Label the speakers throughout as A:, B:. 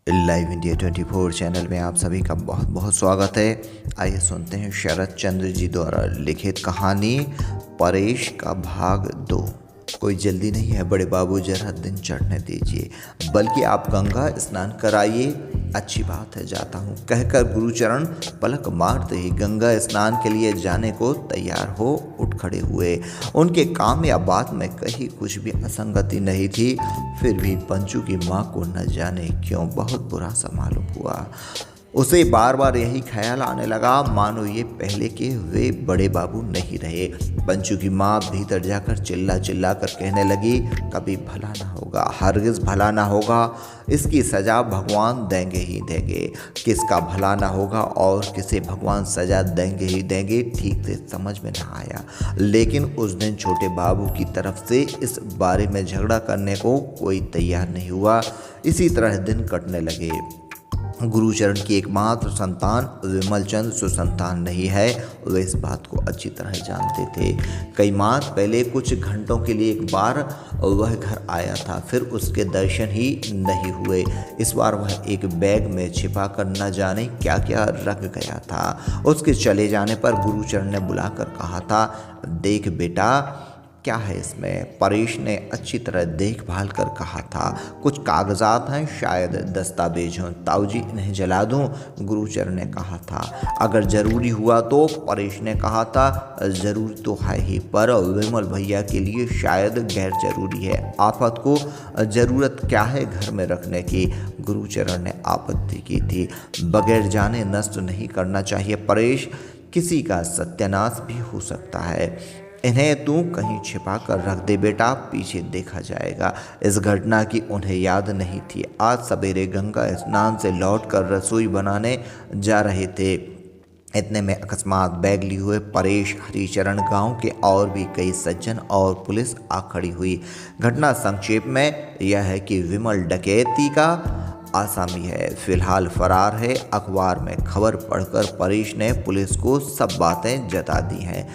A: Live India 24 channel में आप सभी का बहुत बहुत स्वागत है। आइए सुनते हैं शरद चंद्र जी द्वारा लिखित कहानी परेश का भाग 2। कोई जल्दी नहीं है बड़े बाबू, जरा दिन चढ़ने दीजिए, बल्कि आप गंगा स्नान कराइए। अच्छी बात है, जाता हूँ, कहकर गुरुचरण पलक मारते ही गंगा स्नान के लिए जाने को तैयार हो उठ खड़े हुए। उनके काम या बात में कहीं कुछ भी असंगति नहीं थी, फिर भी पंचू की माँ को न जाने क्यों बहुत बुरा सा मालूम हुआ। उसे बार बार यही ख्याल आने लगा, मानो ये पहले के वे बड़े बाबू नहीं रहे। पंचू की माँ भीतर जाकर चिल्ला चिल्ला कर कहने लगी, कभी भला ना होगा, हरगिज भला ना होगा, इसकी सज़ा भगवान देंगे ही देंगे। किसका भला ना होगा और किसे भगवान सज़ा देंगे ही देंगे, ठीक से समझ में ना आया। लेकिन उस दिन छोटे बाबू की तरफ से इस बारे में झगड़ा करने को कोई तैयार नहीं हुआ। इसी तरह दिन कटने लगे। गुरुचरण की एकमात्र संतान विमल चंद सुसंतान नहीं है, वे इस बात को अच्छी तरह जानते थे। कई मास पहले कुछ घंटों के लिए एक बार वह घर आया था, फिर उसके दर्शन ही नहीं हुए। इस बार वह एक बैग में छिपा कर न जाने क्या क्या रख गया था। उसके चले जाने पर गुरुचरण ने बुलाकर कहा था, देख बेटा, क्या है इसमें। परेश ने अच्छी तरह देखभाल कर कहा था, कुछ कागजात हैं, शायद दस्तावेज हों, ताऊजी इन्हें जला दूं। गुरुचरण ने कहा था, अगर ज़रूरी हुआ तो। परेश ने कहा था, ज़रूरी तो है ही, पर विमल भैया के लिए शायद गैर जरूरी है। आफत को ज़रूरत क्या है घर में रखने की। गुरुचरण ने आपत्ति की थी, बगैर जाने नष्ट नहीं करना चाहिए परेश, किसी का सत्यानाश भी हो सकता है। इन्हें तू कहीं छिपा कर रख दे बेटा, पीछे देखा जाएगा। इस घटना की उन्हें याद नहीं थी। आज सवेरे गंगा स्नान से लौटकर रसोई बनाने जा रहे थे। इतने में अकस्मात बैग लिए हुए परेश, हरिचरण, गांव के और भी कई सज्जन और पुलिस आ खड़ी हुई। घटना संक्षेप में यह है कि विमल डकैती का आसामी है, फिलहाल फरार है। अखबार में खबर पढ़कर परेश ने पुलिस को सब बातें जता दी हैं।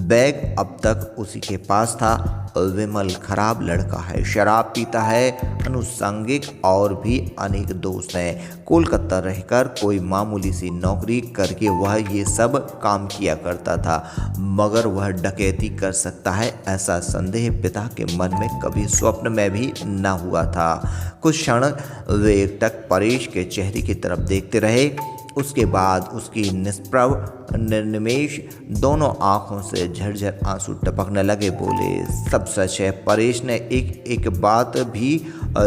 A: बैग अब तक उसी के पास था। विमल खराब लड़का है, शराब पीता है, अनुषंगिक और भी अनेक दोस्त हैं। कोलकाता रहकर कोई मामूली सी नौकरी करके वह ये सब काम किया करता था, मगर वह डकैती कर सकता है ऐसा संदेह पिता के मन में कभी स्वप्न में भी न हुआ था। कुछ क्षण वे एकटक परेश के चेहरे की तरफ देखते रहे। उसके बाद उसकी निष्प्रभ निर्निमेष दोनों आंखों से झरझर आंसू टपकने लगे। बोले, सब सच है। परेश ने एक एक बात भी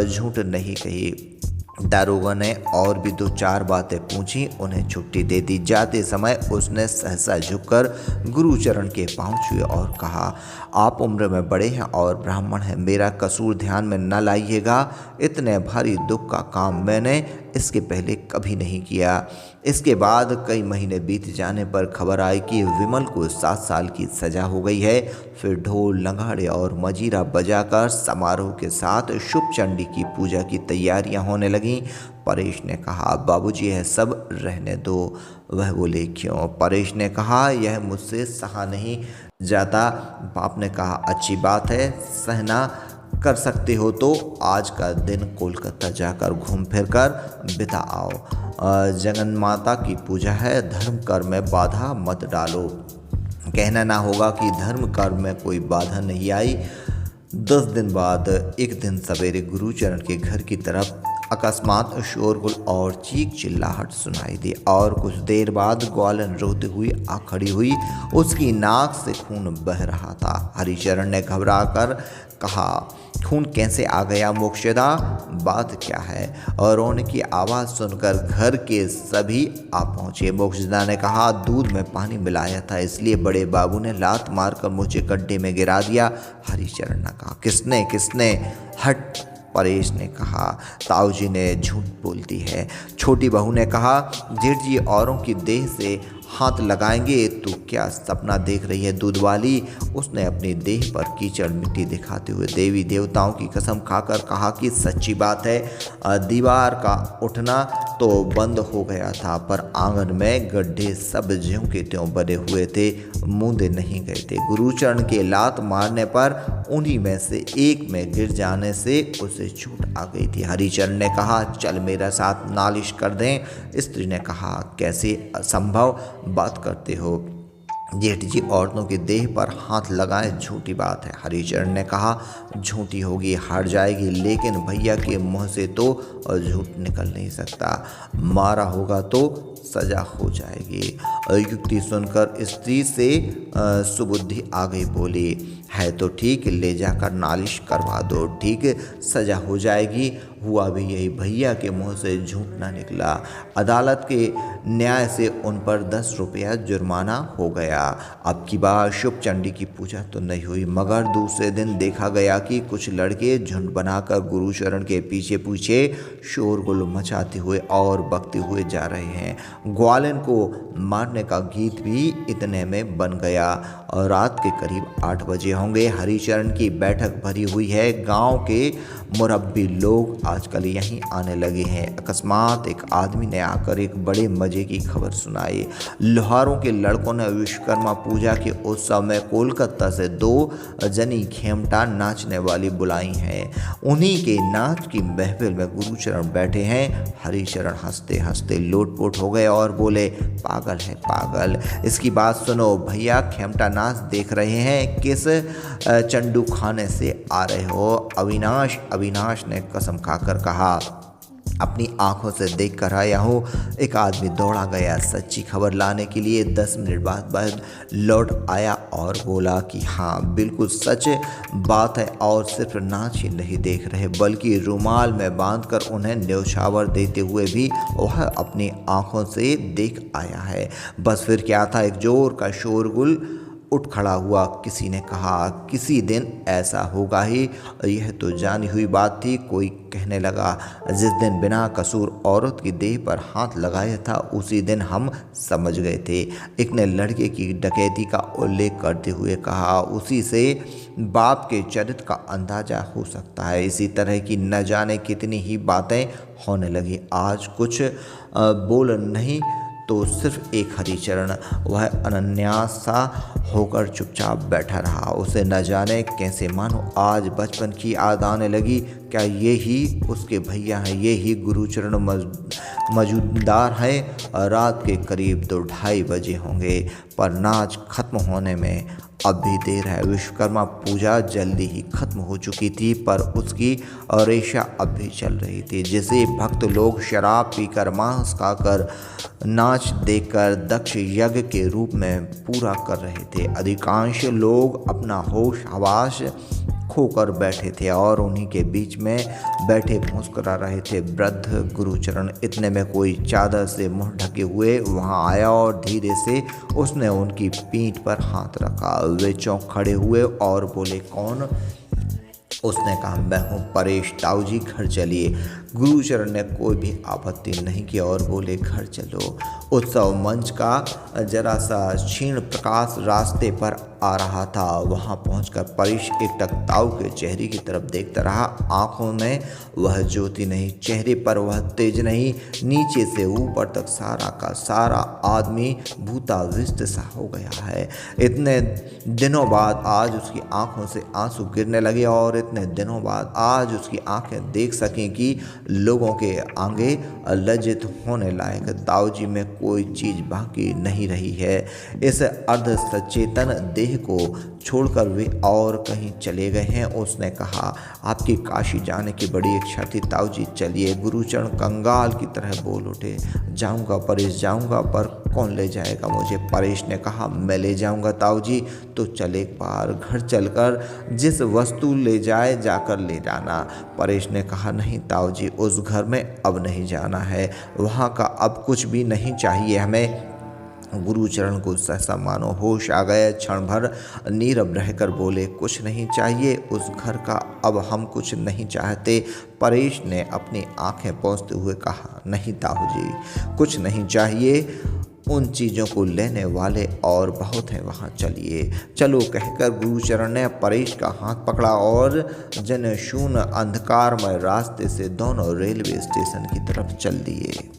A: झूठ नहीं कही। दारोगा ने और भी दो चार बातें पूछी, उन्हें छुट्टी दे दी। जाते समय उसने सहसा झुककर गुरुचरण के पांव छुए और कहा, आप उम्र में बड़े हैं और ब्राह्मण हैं, मेरा कसूर ध्यान में न लाइएगा। इतने भारी दुख का काम मैंने इसके पहले कभी नहीं किया। इसके बाद कई महीने बीत जाने पर खबर आई कि विमल को 7 साल की सज़ा हो गई है। फिर ढोल, नगाड़े और मजीरा बजाकर समारोह के साथ शुभ चंडी की पूजा की तैयारियां होने लगीं। परेश ने कहा, बाबूजी यह सब रहने दो। वह बोले, क्यों। परेश ने कहा, यह मुझसे सहा नहीं जाता। बाप ने कहा, अच्छी बात है, सहना कर सकते हो तो आज का दिन कोलकाता जाकर घूम फिर कर बिता आओ। जगन माता की पूजा है, धर्म कर्म में बाधा मत डालो। कहना ना होगा कि धर्म कर्म में कोई बाधा नहीं आई। 10 दिन बाद एक दिन सवेरे गुरुचरण के घर की तरफ अकस्मात शोरगुल और चीख चिल्लाहट सुनाई दी और कुछ देर बाद ग्वालन रोते हुई आ खड़ी हुई। उसकी नाक से खून बह रहा था। हरिचरण ने घबराकर कहा, खून कैसे आ गया मोक्षदा, बात क्या है। और रोने की आवाज़ सुनकर घर के सभी आ पहुँचे। मोक्षदा ने कहा, दूध में पानी मिलाया था, इसलिए बड़े बाबू ने लात मारकर मुझे गड्ढे में गिरा दिया। हरिचरण ने कहा, किसने किसने। हट, परेश ने कहा, ताऊजी ने झूठ बोलती है। छोटी बहू ने कहा, जेठ जी औरों की देह से हाथ लगाएंगे तो क्या सपना देख रही है दूध वाली। उसने अपनी देह पर कीचड़ मिट्टी दिखाते हुए देवी देवताओं की कसम खाकर कहा कि सच्ची बात है। दीवार का उठना तो बंद हो गया था, पर आंगन में गड्ढे सब ज्यों के त्यों बने हुए थे, मूंदे नहीं गए थे। गुरुचरण के लात मारने पर उन्हीं में से एक में गिर जाने से उसे चोट आ गई थी। हरिचरण ने कहा, चल मेरे साथ नालिश कर दें। स्त्री ने कहा, कैसे असंभव बात करते हो जेठ जी, औरतों के देह पर हाथ लगाए झूठी बात है। हरिचरण ने कहा, झूठी होगी, हार जाएगी, लेकिन भैया के मुंह से तो झूठ निकल नहीं सकता। मारा होगा तो सजा हो जाएगी। युक्ति सुनकर स्त्री से सुबुद्धि आ गई, बोली, है तो ठीक, ले जाकर नालिश करवा दो, ठीक सजा हो जाएगी। हुआ भी यही, भैया के मुंह से झूठ ना निकला। अदालत के न्याय से उन पर 10 रुपया जुर्माना हो गया। अब की बार शुभ चंडी की पूजा तो नहीं हुई, मगर दूसरे दिन देखा गया कि कुछ लड़के झुंड बनाकर गुरुचरण के पीछे पीछे शोरगुल मचाते हुए और बकते हुए जा रहे हैं। ग्वालिन को मारने का गीत भी इतने में बन गया और रात के करीब 8 बजे होंगे। हरिचरण की बैठक भरी हुई है। गांव के मुरब्बी लोग आजकल यहीं आने लगे हैं। अकस्मात एक आदमी ने आकर एक बड़े मजे की खबर सुनाई। लोहारों के लड़कों ने विश्वकर्मा पूजा के उत्सव में कोलकाता से 2 जनी खेमटा नाचने वाली बुलाई हैं। उन्हीं के नाच की महफिल में गुरुचरण बैठे हैं। हरिचरण हंसते हंसते लोटपोट हो गए और बोले, पागल है पागल, इसकी बात सुनो। भैया खेमटा नाच देख रहे हैं, किस चंडू खाने से आ रहे हो? अविनाश ने कसम खाकर कहा, अपनी आंखों से देख कर आया हूँ। एक आदमी दौड़ा गया सच्ची खबर लाने के लिए। 10 मिनट बाद लौट आया और बोला कि हाँ बिल्कुल सच बात है, और सिर्फ नाच ही नहीं देख रहे बल्कि रुमाल में बांधकर उन्हें न्यौछावर देते हुए भी वह अपनी आंखों से देख आया है। बस फिर क्या था, एक जोर का शोरगुल उठ खड़ा हुआ। किसी ने कहा, किसी दिन ऐसा होगा ही, यह तो जानी हुई बात थी। कोई कहने लगा, जिस दिन बिना कसूर औरत की देह पर हाथ लगाया था उसी दिन हम समझ गए थे। एक ने लड़के की डकैती का उल्लेख करते हुए कहा, उसी से बाप के चरित्र का अंदाजा हो सकता है। इसी तरह की न जाने कितनी ही बातें होने लगी। आज कुछ बोल नहीं तो सिर्फ एक हरिचरण, वह अनन्यास सा होकर चुपचाप बैठा रहा। उसे न जाने कैसे मानो आज बचपन की याद आने लगी। क्या ये ही उसके भैया हैं, ये ही गुरुचरण मौजूदार हैं? रात के करीब 2-2:30 बजे होंगे, पर नाच खत्म होने में अब भी देर है। विश्वकर्मा पूजा जल्दी ही खत्म हो चुकी थी, पर उसकी रेशा अब भी चल रही थी। जिसे भक्त लोग शराब पीकर, मांस खाकर, नाच देखकर दक्ष यज्ञ के रूप में पूरा कर रहे थे। अधिकांश लोग अपना होश हवास खोकर बैठे थे और उन्हीं के बीच में बैठे मुस्कुरा रहे थे। वृद्ध गुरुचरण इतने में कोई चादर से मुंह ढके हुए वहां आया और धीरे से उसने उनकी पीठ पर हाथ रखा। वे चौंक खड़े हुए और बोले, कौन? उसने कहा, मैं हूँ परेश, ताऊ जी घर चलिए। गुरुचरण ने कोई भी आपत्ति नहीं की और बोले, घर चलो। उत्सव मंच का जरा सा क्षीण प्रकाश रास्ते पर आ रहा था। वहां पहुंचकर परेश एकटक ताऊ के चेहरे की तरफ देखता रहा। आंखों में वह ज्योति नहीं, चेहरे पर वह तेज नहीं। नीचे से ऊपर तक सारा का सारा आदमी भूताविष्ट सा हो गया है। इतने दिनों बाद आज उसकी आंखों से आंसू गिरने लगे और इतने दिनों बाद आज उसकी आंखें देख सकें कि लोगों के आगे लज्जित होने लायक ताऊ जी में कोई चीज़ बाकी नहीं रही है। इस अर्ध सचेतन देह को छोड़कर वे और कहीं चले गए हैं। उसने कहा, आपकी काशी जाने की बड़ी इच्छा थी ताऊ जी, चलिए। गुरुचरण कंगाल की तरह बोल उठे, जाऊंगा परेश जाऊंगा, पर कौन ले जाएगा मुझे? परेश ने कहा, मैं ले जाऊंगा ताऊ जी। तो चल एक बार घर चलकर जिस वस्तु ले जाए जाकर ले जाना। परेश ने कहा, नहीं ताऊ जी, उस घर में अब नहीं जाना है, वहाँ का अब कुछ भी नहीं चाहिए हमें। गुरुचरण को सहसा मानो होश आ गए। क्षण भर नीरव रहकर बोले, कुछ नहीं चाहिए उस घर का, अब हम कुछ नहीं चाहते। परेश ने अपनी आंखें पोंछते हुए कहा, नहीं ताऊ जी, कुछ नहीं चाहिए, उन चीज़ों को लेने वाले और बहुत हैं, वहाँ चलिए। चलो कहकर गुरुचरण ने परेश का हाथ पकड़ा और जनशून्य अंधकारमय रास्ते से दोनों रेलवे स्टेशन की तरफ चल दिए।